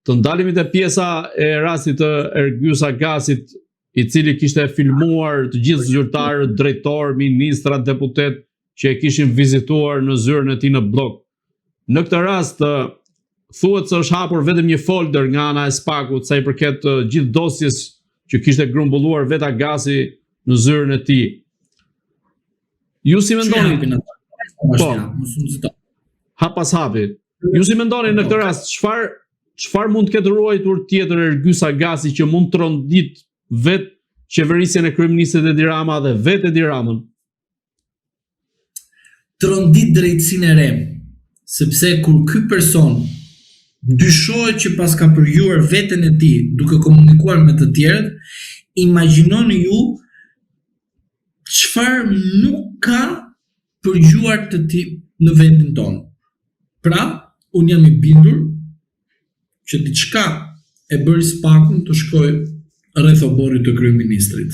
të ndalemi te pjesa e rastit të Ergjys Agasit, i cili kishte filmuar të gjithë zyrtarët, drejtor, ministra, deputet që e kishin vizituar në zyrën e tij në blok. Në këtë rast thuhet se është hapur vetëm një folder nga ana e Spakut sa i përket gjithë dosjes që kishte grumbulluar vet Agasi në zyrën e tij. Ju si mendoni? Po. Ha pas hapi. Ju si mendoni në këtë rast, çfarë mund të ketë ruajtur tjetër Ergjys Agasi që mund të trondit vetë qeverisjen e kryeministit Edi Rama dhe vetë Edi Ramën? Trondit drejtësinë e re, sepse kur ky person dyshohet që pas ka përgjuar veten e tij duke komunikuar me të tjerët, imagjinoni ju çfarë nuk ka përgjuar të tij në vendin tonë. Pra, unë jam i bindur që diçka e bëri Spakun të shkojë rreth oborrit të kryeministrit.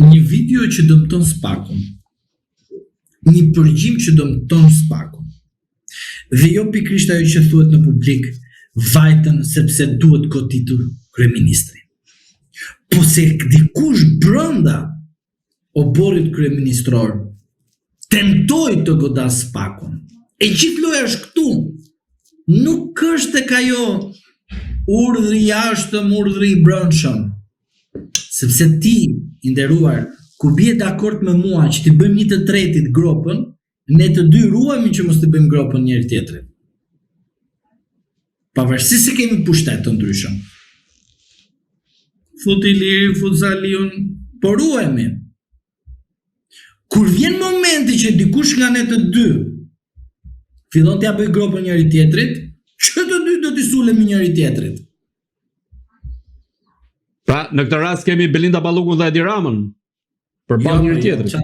Një video që dëmton Spakun, një përgjim që dëmton Spakun, dhe jo pikrisht ajo që thuhet në publik, vajtën sepse duhet goditur kryeministri. Po se dikush brenda oborrit kryeministror tentoi të godas Spakun. E gjithë loja është këtu. Nuk është tek ajo urdhri jashtëm, urdhri i brendshëm. Sepse ti, i nderuar, ku bie dakord me mua që ti bëjmë një të tretit gropën, ne të dy ruhemi që mos të bëjmë gropën njëri tjetrit. Pavarësisht se kemi pushtet të ndryshëm. Fut Iliri, fut Zaliun, po ruhemi. Kur vjen momenti që dikush nga ne të dy fillon t'ja bëj gropën njëri tjetrit, që të dy do t'i sulemi njëri tjetrit. Pra, në këtë rast kemi Belinda Ballukun dhe Edi Ramën përballë njëri tjetrit.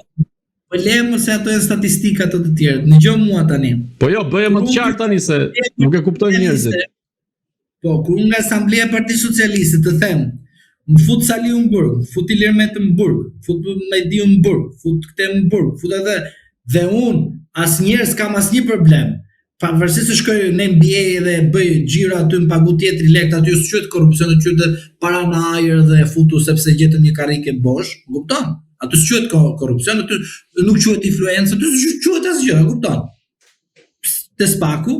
Po lejmë se ato janë statistika të tjerët. Nëgjoj mua tani. Po jo, bëje më të qartë tani se nuk e kuptojnë njerëzit. Po, kur unë nga Asambleja e Partisë Socialiste të them, më fut Saliu në burg, më fut Ilir Meta në burg, fut Mediu në burg, fut këtë në burg, fut edhe, dhe unë asnjëherë s'kam asnjë problem. Pavarësisht se shkoj në NBA dhe bëj xhiro aty në pagu tjetri lekt aty s'quhet korrupsioni, quhet para në ajër dhe futu sepse gjetëm një karrike bosh, kupton? Aty s'quhet korrupsion, aty nuk quhet influencë, aty s'quhet asgjë, kupton? Te Spaku.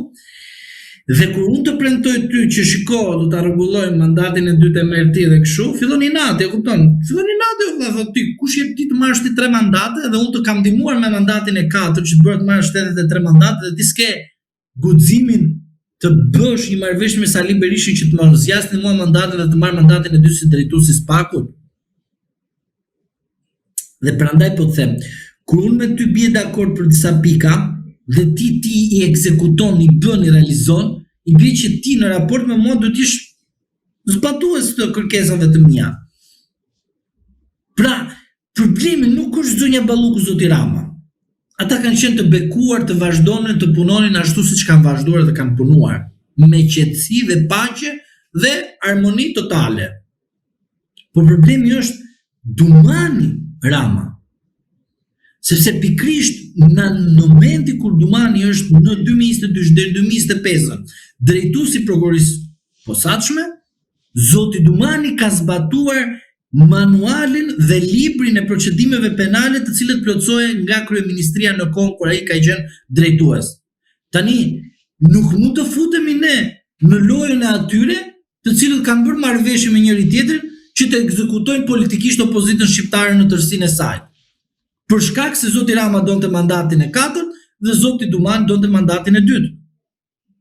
Dhe kur unë të premtoj ty që shiko, do ta rregullojmë mandatin e dytë e merr ti dhe kështu, fillon inati, e kupton? Fillon inati, vëlla, thotë ti, kush jep ti të marrësh ti 3 mandate dhe unë të kam ndihmuar me mandatin e 4 që të bëhet të marrësh 83 mandate dhe ti s'ke guximin të bësh një marrëveshje me Sali Berishin që të më zgjasni mua mandatin dhe të marr mandatin e dytë si drejtues i Spakut. Dhe prandaj po të them, kur unë me ty bie dakord për disa pika, dhe ti i ekzekuton, i bën, i realizon, i bie që ti në raport me mua do t'ish zbatues të kërkesave të mia. Pra, problemi nuk është zonja Balluku, zoti Rama. Ata kanë qenë të bekuar të vazhdonin të punonin ashtu siç kanë vazhduar dhe kanë punuar, me qetësi dhe paqe dhe armoni totale. Por problemi është Dumani Rama. Sepse pikrisht në momenti kur Dumani është në 2022 deri 2025 drejtuesi i prokurorisë posaçme, zoti Dumani ka zbatuar manualin dhe librin e procedimeve penale të cilët plotësohen nga kryeministria në kohën kur ai ka qenë drejtues. Tani nuk mund të futemi ne në lojën e atyre të cilët kanë bërë marrëveshje me njëri tjetrin që të ekzekutojnë politikisht opozitën shqiptare në tërësinë e saj. Për shkak se zoti Rama donte mandatin e 4 dhe zoti Dumani donte mandatin e 2.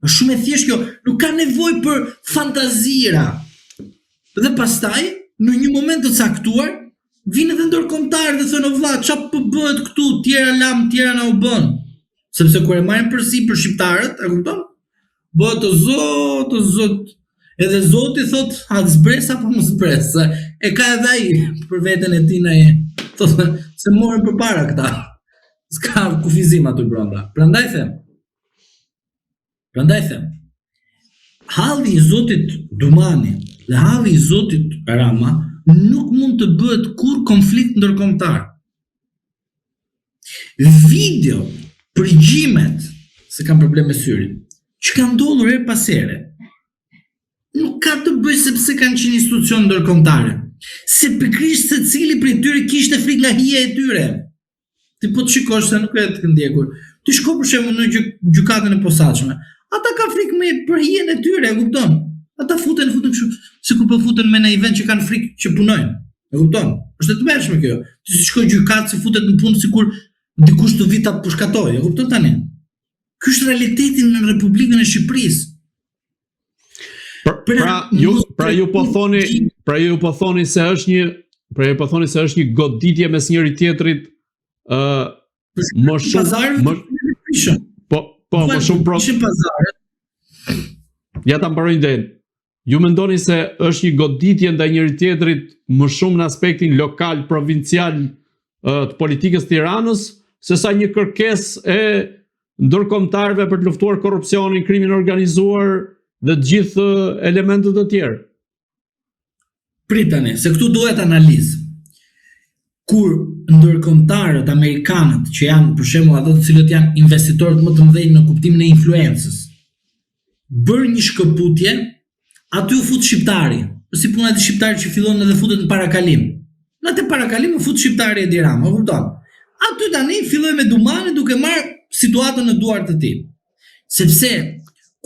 Është shumë e thjeshtë kjo, nuk ka nevojë për fantazira. Dhe pastaj, në një moment të caktuar, vinë edhe ndërkombëtarë dhe thonë vëlla, çfarë po bëhet këtu, tjera lam, tjera na u bën. Sepse kur e marrin përsi për shqiptarët, e kupton? Bëhet o zot. Edhe zoti thot, a zbres apo mos zbres? E ka edhe ai për veten e tij ai. Thotë se morën përpara këta. S'ka kufizim aty brenda. Prandaj them. Halli i zotit Dumani dhe halli i zotit Rama nuk mund të bëhet kur konflikt ndërkombëtar. Video, përgjimet, se kam problem me syrin, që kanë ndodhur her pas here, pikërisht sepse kanë qenë institucion ndërkombëtare. Se pikërisht secili prej tyre kishte frikë nga hija e tyre. Ti po të shikosh se nuk e të ndjekur. Ti shko për shembull në gjykatën e posaçme. Ata kanë frikë me për hijen e tyre, e kupton? Ata futen kështu, se ku po futen me në event që kanë frikë që punojnë. E kupton? Është e tmerrshme kjo. Ti si shkoj gjykatë se futet në punë sikur dikush të vita përshkatoj, e kupton tani? Ky është realiteti në Republikën e Shqipërisë. Pra ju po thoni se është një goditje mes njëri tjetrit më shumë më shumë Ja ta mbaroj iden. Ju mendoni se është një goditje ndaj njëri tjetrit më shumë në aspektin lokal, provincial të politikës Tiranës, sesa një kërkesë e ndërkombëtarëve për të luftuar korrupsionin, krimin organizuar dhe të gjithë elementet e tjerë? Pritani, se këtu duhet analizë. Kur ndërkombëtarët amerikanët, që janë për shembull ato të cilët janë investitorët më të mëdhenj në kuptimin e influencës, bërë një shkëputje, aty u fut shqiptari. Si puna e shqiptarit që fillon edhe futet në parakalim. Në atë parakalim u fut shqiptari Edi Rama, kupton? Aty tani filloi me Dumani duke marrë situatën në duart e tij. Sepse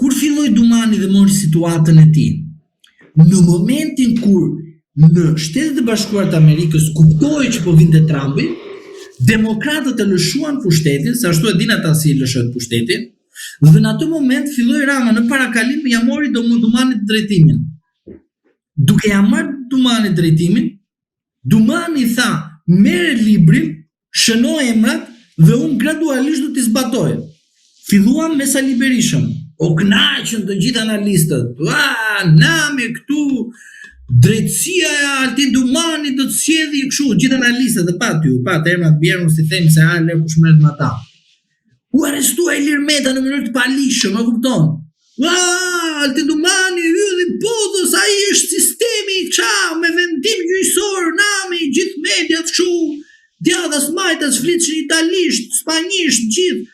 kur filloi Dumani dhe mori situatën e tij, në momentin kur në Shtetet e Bashkuara të Amerikës kuptoi që po vinte Trumpi, demokratët e lëshuan pushtetin, se ashtu e din ata si lëshohet pushteti, dhe në atë moment filloi Rama në parakalim ja mori Dumanit drejtimin. Duke ja marrë Dumanit drejtimin, Dumani tha, merre librin, shëno emrat dhe unë gradualisht do t'i zbatoj. Filluam me Sali Berishën. O kënaqën të gjithë analistët. Nami këtu, drejtësia e Altin Dumani do të sjellë kështu, gjithë analistët e pat emrat bjerë, mos i them se ale kush merret me ata. U arrestua Ilir Meta në mënyrë të palishëm, e kupton? Altin Dumani hylli podës, ai është sistemi me vendim gjyqësor, nami, gjithë mediat kështu, djathas majtas fliçin italisht, spanjisht, gjithë,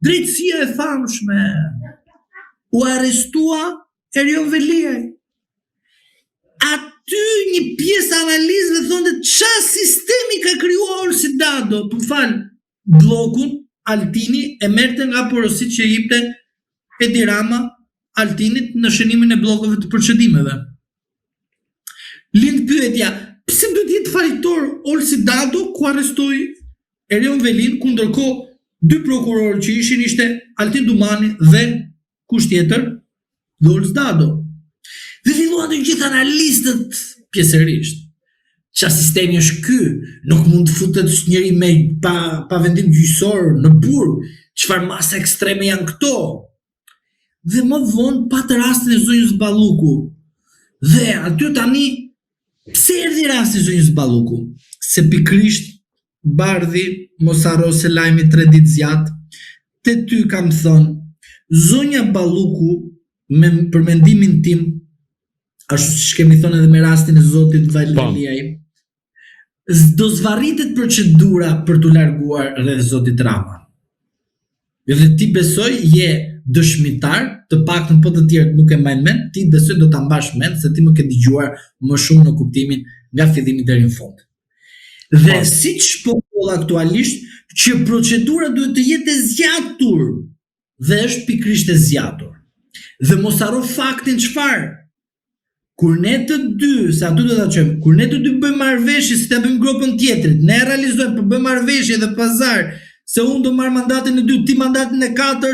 drejtësia e famshme. U arrestua Erion Veliaj. Aty një pjesë analizëve thonë qa sistemi ka krijuar si Dado, blokun Altini e merte nga porosit që jepte Edi Rama Altinit në shënimin e bllokave të përçëdimeve. Lind pyetja, pse duhet jetë falitor Olsi Dado ku arrestoi Erion Velin, ku ndërkohë dy prokurorë që ishin ishte Altin Dumani dhe kush tjetër? Dhe Olsi Dado. Dhe filluan të gjithë analistët pjesërisht. Qa sistemi është ky? Nuk mund të futet njëri me pa vendim gjyqësor në burg. Çfarë masa ekstreme janë këto? Dhe më vonë patë rastin e zonjës Balluku. Dhe aty tani, pse erdhi rasti i zonjës Balluku? Se pikrisht bardhi mos harro se lajmi 3 ditë zjat. Te ty kam thënë, zonja Balluku për mendimin tim, ashtu që kemi thënë edhe me rastin e zotit Valiaj, do zvarritet procedura për t'u larguar rreth zotit Rama. Dhe ti besoj je dëshmitar, të paktën po të tjerët nuk e mbajnë mend, ti besoj do ta mbash mend se ti më ke dëgjuar më shumë në kuptimin nga fillimi deri në fund. Dhe siç po tholla aktualisht që procedura duhet të jetë e zgjatur dhe është pikrisht e zgjatur. Dhe mos harro faktin çfarë? Kur ne të dy, se aty do ta çojmë, kur ne të dy bëjmë marrëveshje si ta bëjmë grupën tjetrit, ne realizojmë për bëjmë marrëveshje dhe pazar, se unë do marr mandatin e 2, ti mandatin e 4,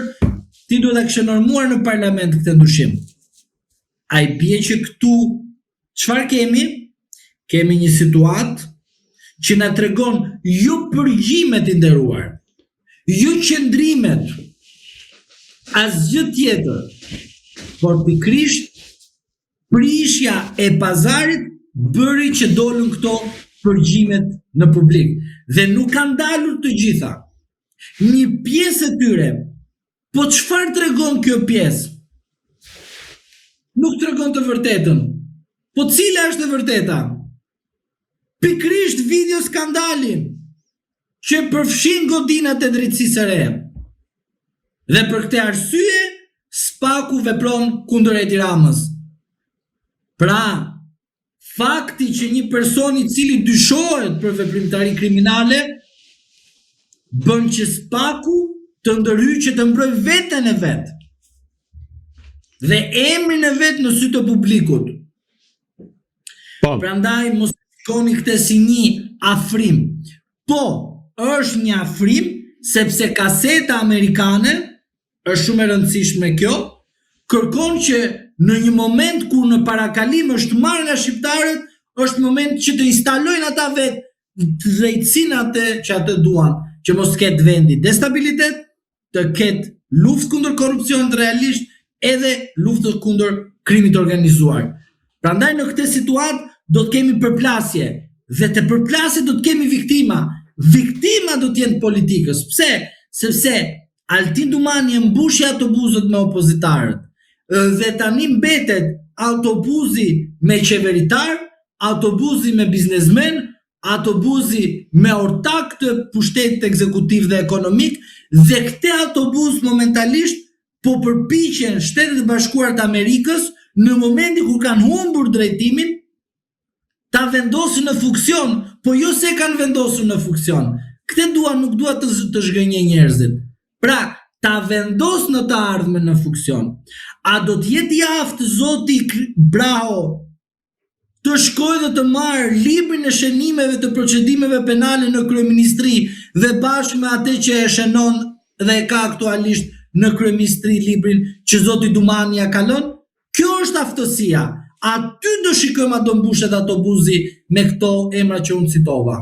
ti duhet ta kishe normuar në parlament këtë ndryshim. Ai bie që këtu çfarë kemi? Kemi një situatë që na tregon jo përgjimet i nderuar, jo qëndrimet, asgjë tjetër, por pikrisht prishja e pazarit bëri që dolën këto përgjimet në publik. Dhe nuk kanë dalur të gjitha. Një pjesë e tyre, po çfarë tregon kjo pjesë? Nuk tregon të vërtetën. Po cila është e vërteta? Pikrisht video skandalin që përfshin godinat e drejtësisë së re. Dhe për këtë arsye, Spaku vepron kundër Edi Ramës. Pra, fakti që një person I cili dyshohet për veprimtari kriminale bën që spaku të ndërhyqet të mbroj veten e vet dhe emrin e vet në sy të publikut. Prandaj mos shikoni këtë si një afrim. Po, është një afrim sepse kaseta amerikane është shumë e rëndësishme kjo, kërkon që në një moment kur në parakalim është marrë nga shqiptarët, është moment që të instalojnë ata vetë drejtësinë atë që atë duan, që mos ketë vendi destabilitet, të ketë luftë kundër korrupsionit realisht, edhe luftë kundër krimit organizuar. Prandaj në këtë situatë do të kemi përplasje, dhe të përplasje do të kemi viktima. Viktima do të jenë politikës. Pse? Sepse Altin Dumani e mbushi autobuzët me opozitarët, dhe tani mbetet autobuzi me qeveritar, autobuzi me biznesmen, autobuzi me ortak të pushtetit ekzekutiv dhe ekonomik, dhe këte autobuz momentalisht po përpiqen Shtetet e Bashkuara të Amerikës në momentin kur kanë humbur drejtimin ta vendosin në funksion, po jo se kanë vendosur në funksion. Këtë nuk dua të zhgënjej njerëzit. Pra, ta vendos në të ardhmen në funksion. A do të jetë I aftë zoti Braho të shkojë dhe të marrë librin e shënimeve të procedimeve penale në kryeministri dhe bashkë me atë që e shënon dhe e ka aktualisht në kryeministri librin që zoti Dumani ja kalon? Kjo është aftësia. Aty do shikojmë a do mbushet autobuzi me këto emra që unë citova.